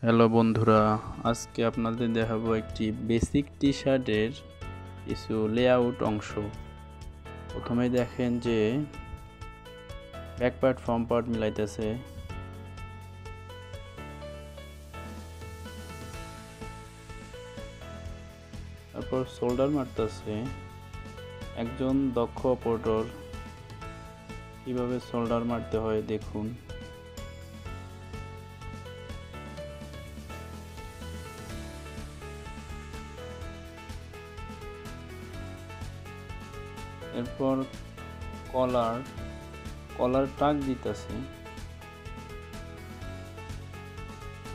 Hello বন্ধুরা, আজকে আপনাদের দেখাবো একটি বেসিক টি শার্টের কিছু লেআউট অংশ। প্রথমে দেখেন যে ব্যাক পার্ট ফ্রন্ট পার্ট মিলাইতেছে, তারপর শোল্ডার মারতেছে। একজন দক্ষ অপারেটর কিভাবে শোল্ডার মারতে হয় দেখুন। এরপর কলার টাক দিতেছে,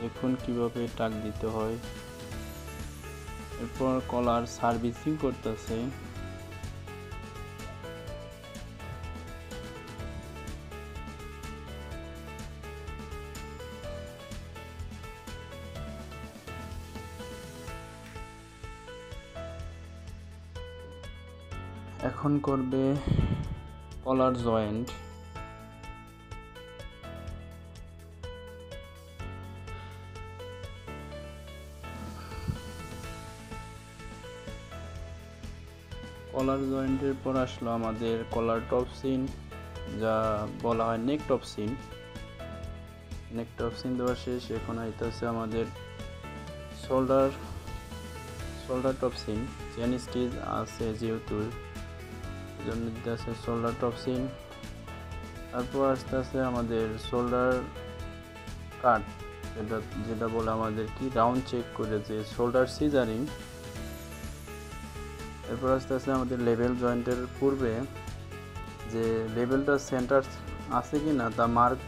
দেখুন কিভাবে টাক দিতে হয়। এরপর কলার সার্ভিসিং করতেছে। এখন করবে কলার জয়েন্ট। কলার জয়েন্টের পর আসলো আমাদের কলার টপ সিন, যা বলা হয় neck top seam. Neck top seam দেওয়া শেষ, এখন আইতেছে আমাদের shoulder top seam. Chain stitch আছে যেহেতু, জন্য দিতে আছে শোল্ডার টপ সিন। তারপর আস্তে আস্তে আমাদের শোল্ডার কাট, যেটা বলে আমাদের কি রাউন্ড চেক করে যে শোল্ডার সিজারিং। এরপর আস্তে আস্তে আমাদের লেভেল জয়েন্টের পূর্বে যে লেভেলটা সেন্টার আছে কি না তা মার্ক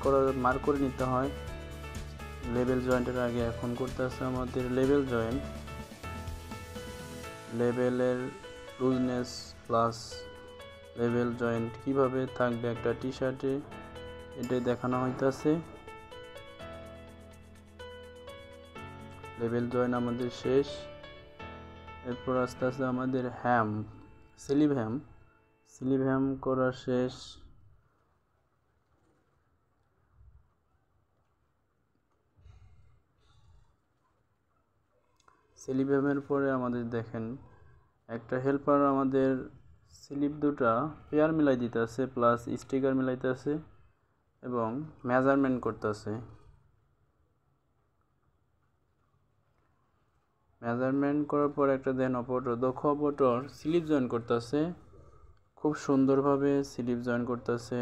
করে নিতে হয় লেভেল জয়েন্টের আগে। এখন করতে আছে আমাদের লেভেল জয়েন্ট। লেভেলের লুজনেস প্লাস লেভেল জয়েন্ট কিভাবে থাকবে একটা টি শার্টে, এটাই দেখানো হইতেছে। লেভেল জয়েন্ট আমাদের শেষ। এরপর আস্তে আস্তে আমাদের স্লিভ হ্যাম করা শেষ। স্লিভ হ্যামের পরে আমাদের দেখেন একটা হেল্পার আমাদের স্লিভ দুটা পেয়ার মিলাই দিতেছে, প্লাস স্টিকার মিলাইতেছে এবং মেজারমেন্ট করতেছে। মেজারমেন্ট করার পর একটা দক্ষ অপারেটর স্লিভ জয়েন করতেছে, খুব সুন্দরভাবে স্লিভ জয়েন করতেছে।